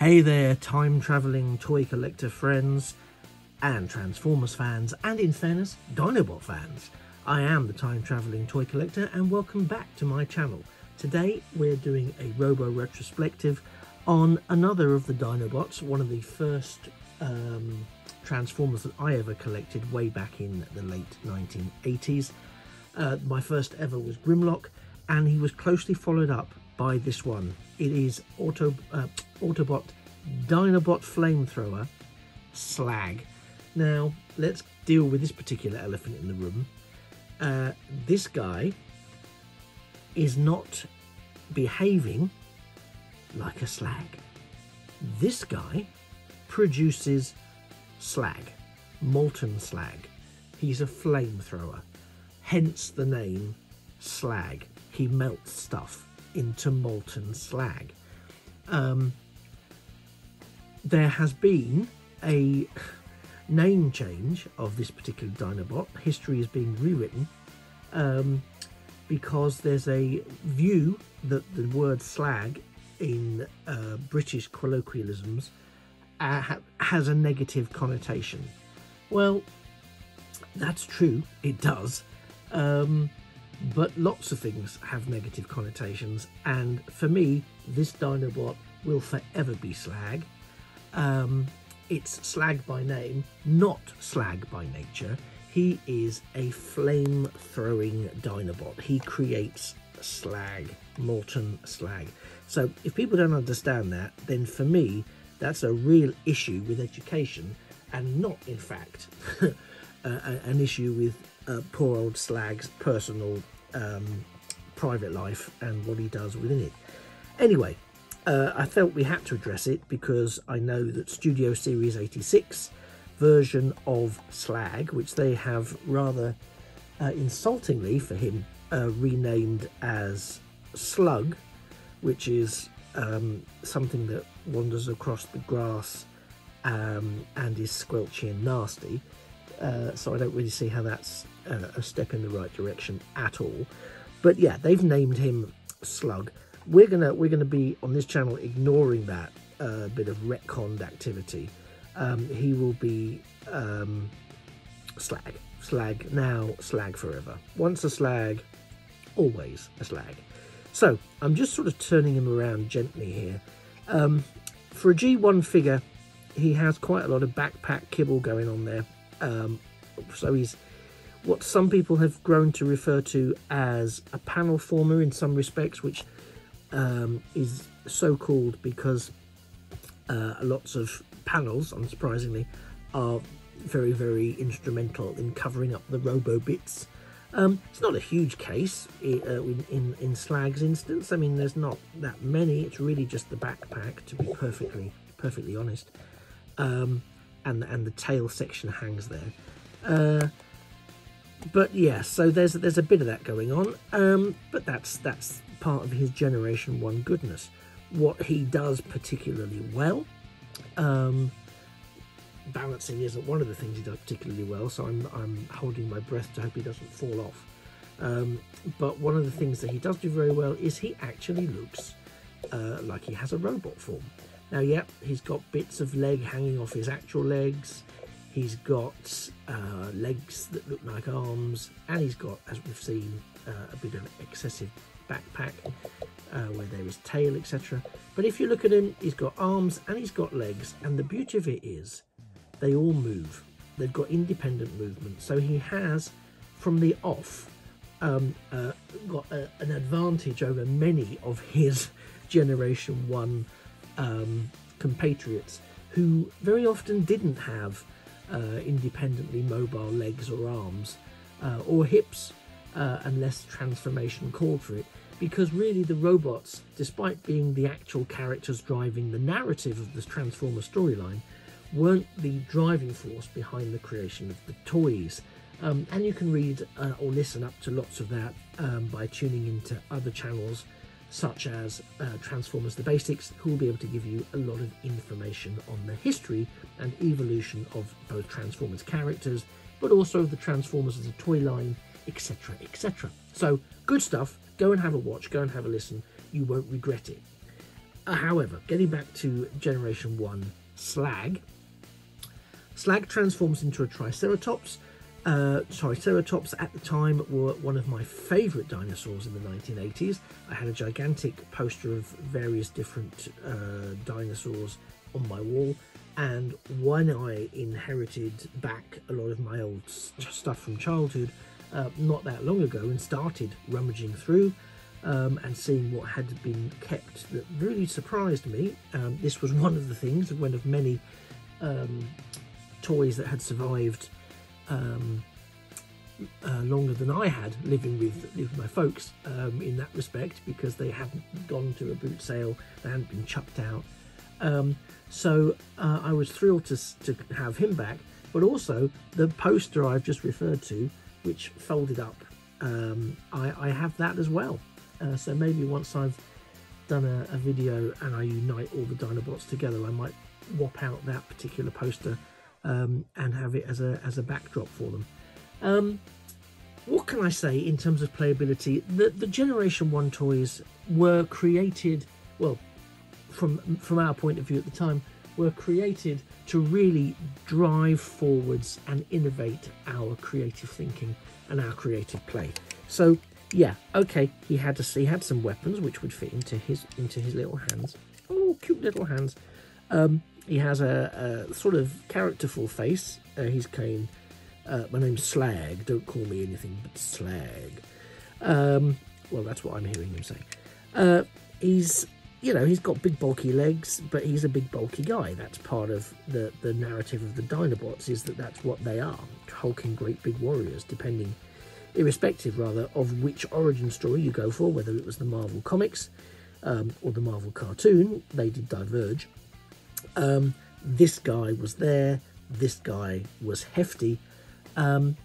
Hey there, time-travelling toy collector friends and Transformers fans, and in fairness, Dinobot fans. I am the time-travelling toy collector and welcome back to my channel. Today we're doing a Robo retrospective on another of the Dinobots, one of the first Transformers that I ever collected way back in the late 1980s. My first ever was Grimlock, and he was closely followed up by this one. It is Dinobot Flamethrower Slag. Now let's deal with this particular elephant in the room. This guy is not behaving like a slag. This guy produces slag, molten slag. He's a flamethrower, hence the name Slag. He melts stuff into molten slag. There has been a name change of this particular Dinobot. History is being rewritten because there's a view that the word slag in British colloquialisms has a negative connotation. Well, that's true, it does. But lots of things have negative connotations, and for me, this Dinobot will forever be slag. It's slag by name, not slag by nature. He is a flame-throwing Dinobot. He creates slag, molten slag. So if people don't understand that, then for me, that's a real issue with education, and not, in fact, an issue with poor old Slag's personal private life and what he does within it. Anyway, I felt we had to address it because I know that Studio Series 86 version of Slag, which they have rather insultingly for him renamed as Slug, which is something that wanders across the grass and is squelchy and nasty. So I don't really see how that's a step in the right direction at all. But yeah, they've named him Slug. We're gonna be on this channel ignoring that bit of retconned activity. He will be Slag. Slag now, Slag forever. Once a Slag, always a Slag. So I'm just sort of turning him around gently here. For a G1 figure, he has quite a lot of backpack kibble going on there. So he's what some people have grown to refer to as a panel former in some respects, which is so called because lots of panels, unsurprisingly, are very, very instrumental in covering up the Robo bits. It's not a huge case in Slag's instance. I mean, there's not that many. It's really just the backpack, to be perfectly honest. And the tail section hangs there. But yeah, so there's a bit of that going on. But that's part of his Generation 1 goodness. What he does particularly well, balancing isn't one of the things he does particularly well, so I'm holding my breath to hope he doesn't fall off. But one of the things that he does do very well is he actually looks like he has a robot form. Now, yeah, he's got bits of leg hanging off his actual legs. He's got legs that look like arms, and he's got, as we've seen, a bit of excessive backpack where there is tail, etc. But if you look at him, he's got arms and he's got legs, and the beauty of it is they all move. They've got independent movement. So he has, from the off, got an advantage over many of his Generation 1 compatriots who very often didn't have independently mobile legs or arms or hips unless transformation called for it, because really the robots, despite being the actual characters driving the narrative of this Transformer storyline, weren't the driving force behind the creation of the toys. And you can read or listen up to lots of that by tuning into other channels such as Transformers The Basics, who will be able to give you a lot of information on the history and evolution of both Transformers characters, but also the Transformers as a toy line, etc, etc. So good stuff. Go and have a watch, go and have a listen. You won't regret it. However, getting back to Generation 1 Slag, Slag transforms into a Triceratops. Triceratops at the time were one of my favourite dinosaurs in the 1980s. I had a gigantic poster of various different dinosaurs on my wall, and when I inherited back a lot of my old stuff from childhood not that long ago and started rummaging through and seeing what had been kept, that really surprised me. This was one of the things, one of many toys that had survived longer than I had, living with my folks in that respect, because they hadn't gone to a boot sale, they hadn't been chucked out. So I was thrilled to have him back, but also the poster I've just referred to, which folded up, I have that as well. So maybe once I've done a video and I unite all the Dinobots together, I might whop out that particular poster and have it as a backdrop for them. What can I say in terms of playability? The Generation 1 toys were created, well, from our point of view at the time, were created to really drive forwards and innovate our creative thinking and our creative play. So yeah, okay, he had some weapons which would fit into his little hands. Oh, cute little hands. He has a sort of characterful face. He's saying, my name's Slag, don't call me anything but Slag. Well, that's what I'm hearing him say. He's got big bulky legs, but he's a big bulky guy. That's part of the narrative of the Dinobots, is that's what they are. Hulking great big warriors, irrespective rather of which origin story you go for, whether it was the Marvel comics or the Marvel cartoon. They did diverge. This guy was there, this guy was hefty. And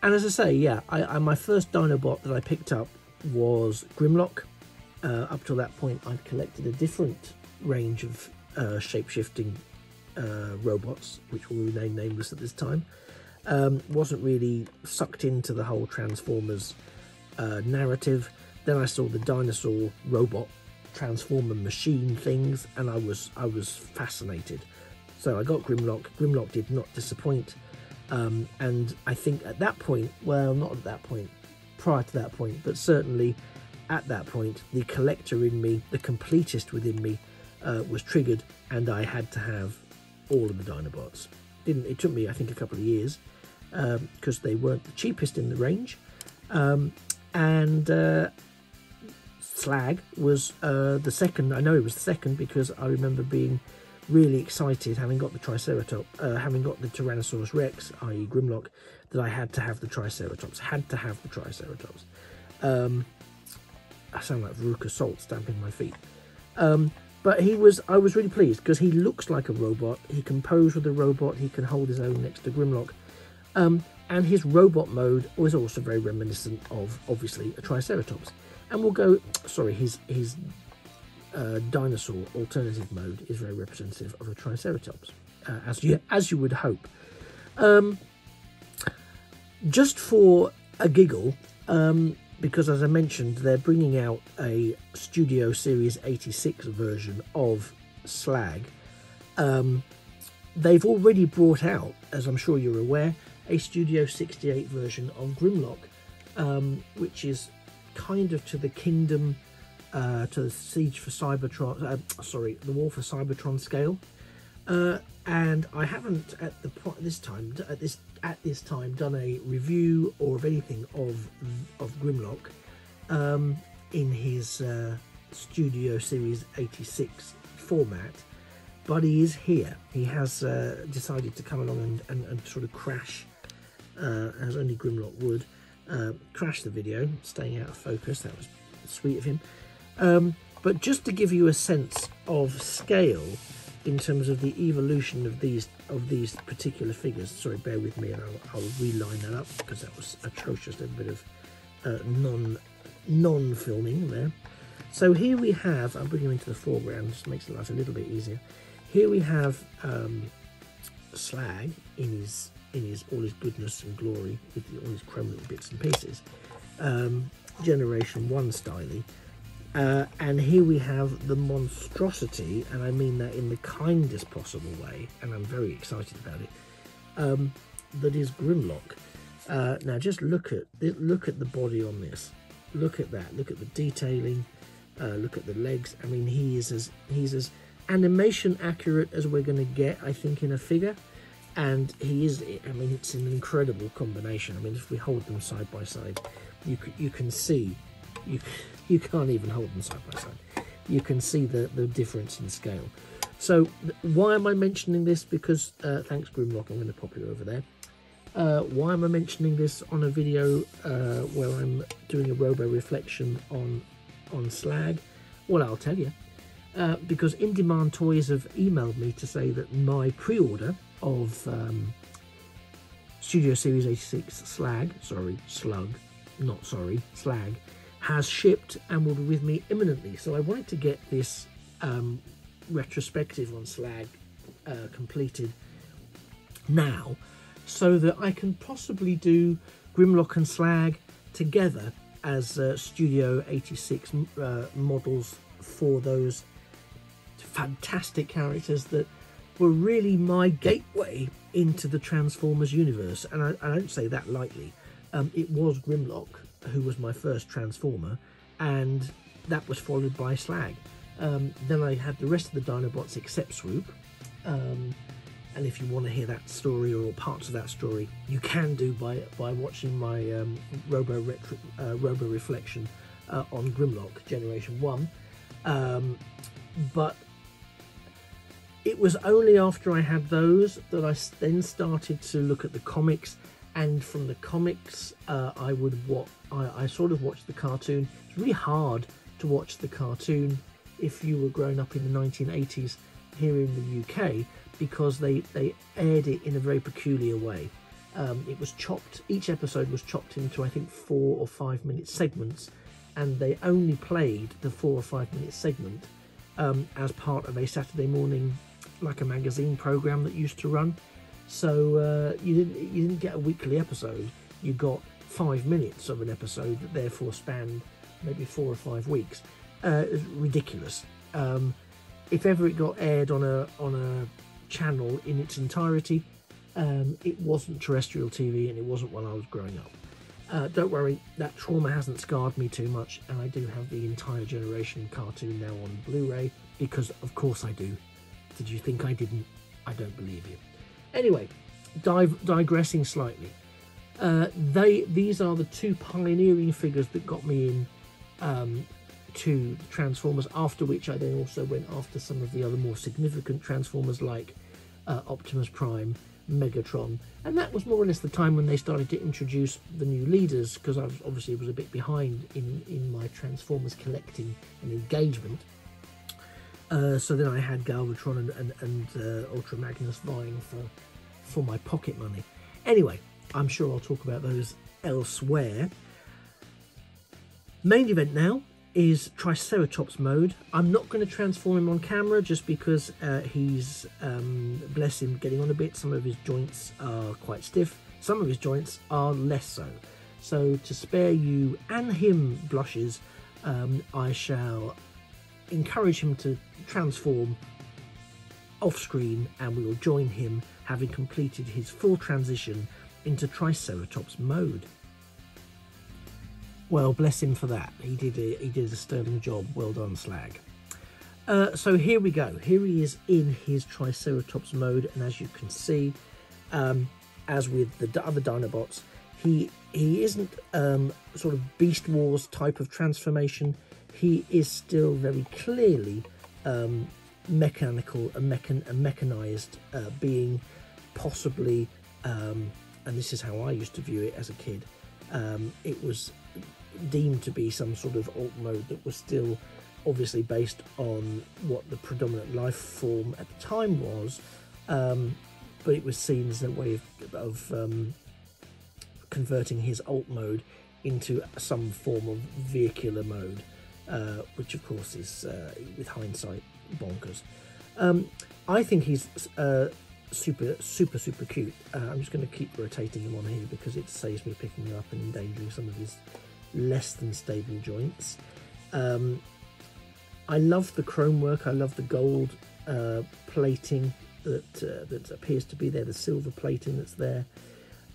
as I say, yeah, my first Dinobot that I picked up was Grimlock. Up till that point, I'd collected a different range of shape-shifting robots, which will remain nameless at this time. Wasn't really sucked into the whole Transformers narrative. Then I saw the dinosaur robot transformer machine things, and I was fascinated. So I got Grimlock. Grimlock did not disappoint. And I think at that point, well, not at that point, prior to that point, but certainly at that point, the collector in me, the completist within me, was triggered, and I had to have all of the Dinobots. It took me, I think, a couple of years, because they weren't the cheapest in the range. And Slag was the second. I know it was the second because I remember being really excited, having got the Triceratops, having got the Tyrannosaurus Rex, i.e. Grimlock, that I had to have the Triceratops. I sound like Veruca Salt stamping my feet. But I was really pleased because he looks like a robot. He can pose with a robot. He can hold his own next to Grimlock. And his robot mode was also very reminiscent of, obviously, a Triceratops. And we'll go, sorry, his dinosaur alternative mode is very representative of a Triceratops, as you would hope. Just for a giggle, because as I mentioned, they're bringing out a Studio Series 86 version of Slag. They've already brought out, as I'm sure you're aware, a Studio 68 version of Grimlock, which is kind of to the Kingdom, to the Siege for Cybertron, the War for Cybertron scale. And I haven't at this time done a review or of anything of Grimlock in his Studio Series 86 format, but he is here. He has decided to come along and sort of crash, as only Grimlock would, crash the video, staying out of focus. That was sweet of him. But just to give you a sense of scale in terms of the evolution of these particular figures. Sorry, bear with me, and I'll reline that up because that was atrocious. A bit of non-filming there. So here we have, I'll bring him into the foreground, just makes life a little bit easier. Here we have Slag in all his goodness and glory, with all his chrome little bits and pieces. Generation 1 styly. And here we have the monstrosity, and I mean that in the kindest possible way, and I'm very excited about it, that is Grimlock. Now just look at the body on this. Look at that. Look at the detailing. Look at the legs. I mean, he's as animation accurate as we're going to get, I think, in a figure. And he is, I mean, it's an incredible combination. I mean, if we hold them side by side, you can see, you can't even hold them side by side. You can see the difference in scale. So why am I mentioning this? Because thanks Grimlock, I'm going to pop you over there. Why am I mentioning this on a video where I'm doing a Robo reflection on Slag? Well, I'll tell you. Because In Demand Toys have emailed me to say that my pre-order of Studio Series 86 Slag, Slag, has shipped and will be with me imminently. So I wanted to get this retrospective on Slag completed now, so that I can possibly do Grimlock and Slag together as Studio 86 models for those fantastic characters that were really my gateway into the Transformers universe. And I don't say that lightly. It was Grimlock who was my first Transformer, and that was followed by Slag. Then I had the rest of the Dinobots except Swoop. And if you want to hear that story or parts of that story, you can do by watching my Robo reflection on Grimlock Generation 1. But it was only after I had those that I then started to look at the comics, and from the comics I sort of watched the cartoon. It's really hard to watch the cartoon if you were growing up in the 1980s here in the UK, because they aired it in a very peculiar way. It was chopped, each episode was chopped into I think 4 or 5 minute segments, and they only played the 4 or 5 minute segment as part of a Saturday morning, like a magazine program that used to run. So you didn't get a weekly episode, you got 5 minutes of an episode that therefore spanned maybe 4 or 5 weeks. It was ridiculous. If ever it got aired on a channel in its entirety, it wasn't terrestrial TV, and it wasn't while I was growing up. Don't worry, that trauma hasn't scarred me too much, and I do have the entire generation cartoon now on Blu-ray, because of course I do. Did you think I didn't? I don't believe you. Anyway, digressing slightly, these are the two pioneering figures that got me in to Transformers, after which I then also went after some of the other more significant Transformers like Optimus Prime, Megatron, and that was more or less the time when they started to introduce the new leaders, because I obviously was a bit behind in my Transformers collecting and engagement. So then I had Galvatron and Ultra Magnus vying for my pocket money. Anyway, I'm sure I'll talk about those elsewhere. Main event now is Triceratops mode. I'm not going to transform him on camera just because he's, bless him, getting on a bit. Some of his joints are quite stiff. Some of his joints are less so. So to spare you and him blushes, I shall encourage him to transform off screen, and we will join him having completed his full transition into Triceratops mode. Well, bless him for that. He did a sterling job. Well done, Slag. So here we go. Here he is in his Triceratops mode, and as you can see, as with the other Dinobots, he isn't sort of Beast Wars type of transformation. He is still very clearly mechanical, a mechanized being, possibly, and this is how I used to view it as a kid. It was deemed to be some sort of alt mode that was still obviously based on what the predominant life form at the time was, but it was seen as a way of converting his alt mode into some form of vehicular mode, which of course is, with hindsight, bonkers. I think he's super cute. I'm just going to keep rotating him on here because it saves me picking him up and endangering some of his less than stable joints. I love the chrome work. I love the gold plating that appears to be there, the silver plating that's there.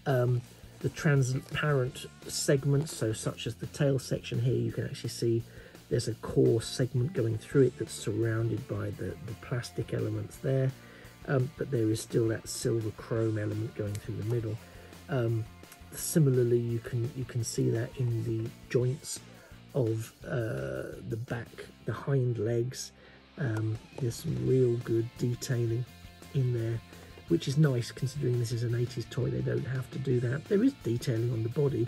The transparent segments, so such as the tail section here, you can actually see there's a core segment going through it that's surrounded by the plastic elements there, but there is still that silver chrome element going through the middle. Similarly, you can see that in the joints of the back, the hind legs. There's some real good detailing in there, which is nice considering this is an 80s toy. They don't have to do that. There is detailing on the body,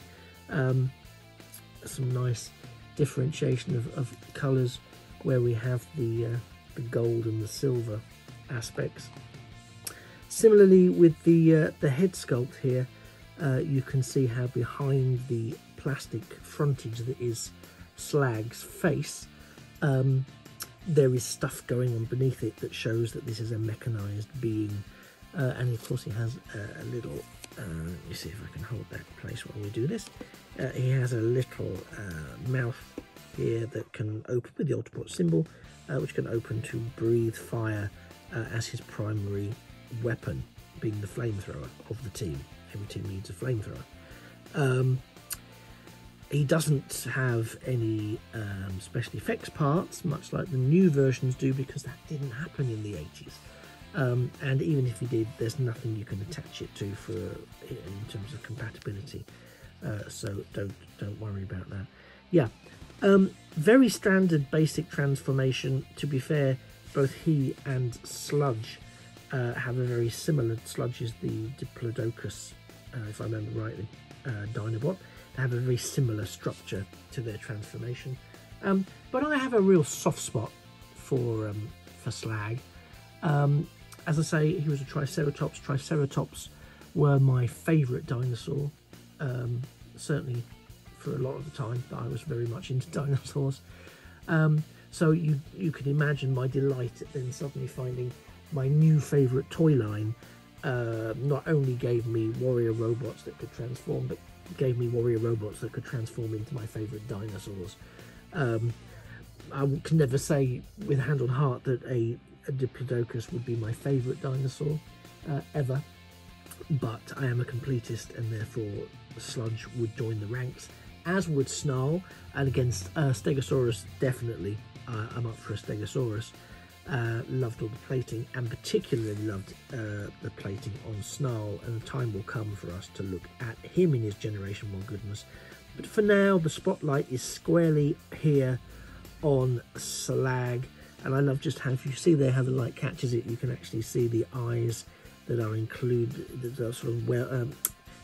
some nice differentiation of colours where we have the gold and the silver aspects. Similarly with the head sculpt here, you can see how behind the plastic frontage that is Slag's face, there is stuff going on beneath it that shows that this is a mechanized being. And of course he has a little, let me see if I can hold that in place while we do this. He has a little mouth here that can open with the Autobot symbol, which can open to breathe fire as his primary weapon, being the flamethrower of the team. Every team needs a flamethrower. He doesn't have any special effects parts, much like the new versions do, because that didn't happen in the 80s. And even if he did, there's nothing you can attach it to in terms of compatibility. So don't worry about that. Yeah, very standard basic transformation. To be fair, both he and Sludge have a very similar. Sludge is the Diplodocus, if I remember rightly, Dinobot. They have a very similar structure to their transformation. But I have a real soft spot for Slag. As I say, he was a Triceratops. Triceratops were my favourite dinosaur, certainly for a lot of the time that I was very much into dinosaurs. So you can imagine my delight at then suddenly finding my new favourite toy line not only gave me warrior robots that could transform, but gave me warrior robots that could transform into my favourite dinosaurs. I can never say with hand on heart that a Diplodocus would be my favourite dinosaur ever, but I am a completist, and therefore Sludge would join the ranks, as would Snarl, and against Stegosaurus definitely. I'm up for a Stegosaurus. Loved all the plating, and particularly loved the plating on Snarl, and the time will come for us to look at him in his generation more goodness. But for now, the spotlight is squarely here on Slag. And I love just how, if you see there how the light catches it, you can actually see the eyes that are included, that are sort of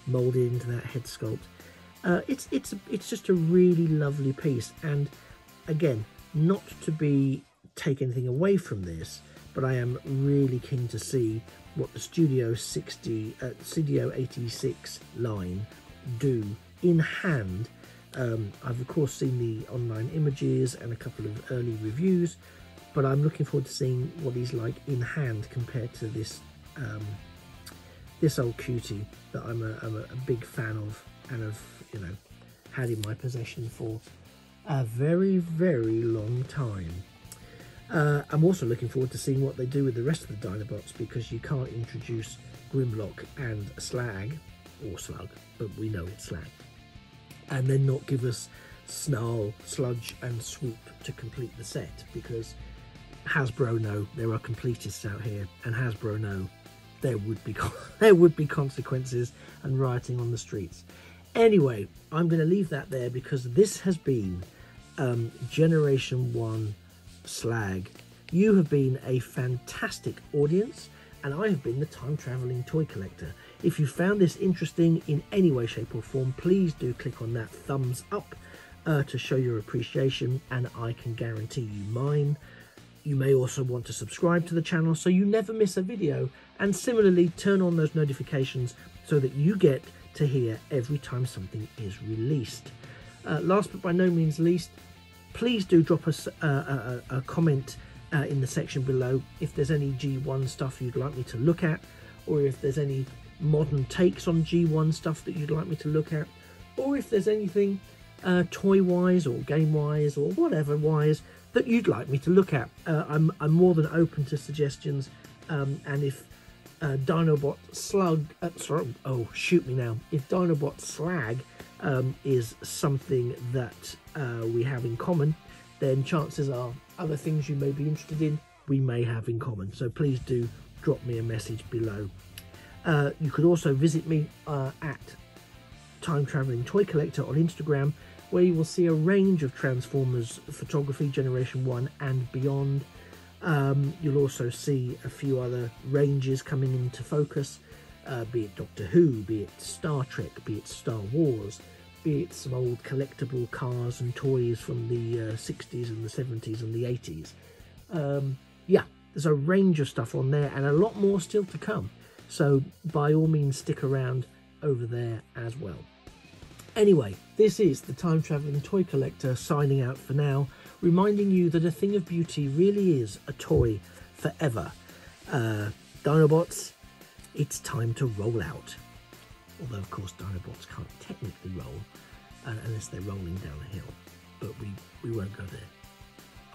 moulded into that head sculpt. It's just a really lovely piece. And again, not to take anything away from this, but I am really keen to see what the Studio 86 line do in hand. I've of course seen the online images and a couple of early reviews, but I'm looking forward to seeing what he's like in hand compared to this this old cutie that I'm a big fan of, and have had in my possession for a very, very long time. I'm also looking forward to seeing what they do with the rest of the Dinobots, because you can't introduce Grimlock and Slag, or Slug, but we know it's Slag, and then not give us Snarl, Sludge and Swoop to complete the set, because Hasbro know there are completists out here, and Hasbro know there would be consequences and rioting on the streets. Anyway, I'm going to leave that there, because this has been Generation 1 Slag. You have been a fantastic audience, and I have been the time-travelling toy collector. If you found this interesting in any way, shape or form, please do click on that thumbs up to show your appreciation, and I can guarantee you mine. You may also want to subscribe to the channel so you never miss a video, and similarly turn on those notifications so that you get to hear every time something is released. Last but by no means least, please do drop us a comment in the section below if there's any G1 stuff you'd like me to look at, or if there's any modern takes on G1 stuff that you'd like me to look at, or if there's anything toy-wise or game-wise or whatever-wise that you'd like me to look at. I'm more than open to suggestions, and if Dinobot Slug, shoot me now. If Dinobot Slag is something that we have in common, then chances are other things you may be interested in we may have in common. So please do drop me a message below. You could also visit me at Time Travelling Toy Collector on Instagram, where you will see a range of Transformers photography, Generation 1 and beyond. You'll also see a few other ranges coming into focus, be it Doctor Who, be it Star Trek, be it Star Wars, be it some old collectible cars and toys from the 60s and the 70s and the 80s. Yeah, there's a range of stuff on there and a lot more still to come. So by all means, stick around over there as well. Anyway, this is the Time Travelling Toy Collector signing out for now, reminding you that a thing of beauty really is a toy forever. Dinobots, it's time to roll out. Although, of course, Dinobots can't technically roll unless they're rolling down a hill. But we won't go there.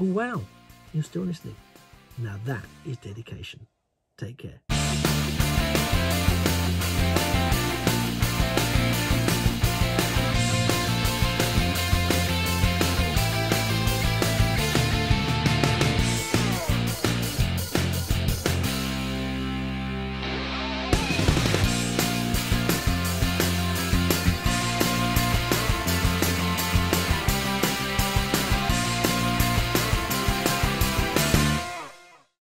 Oh, wow, you're still listening. Now that is dedication. Take care.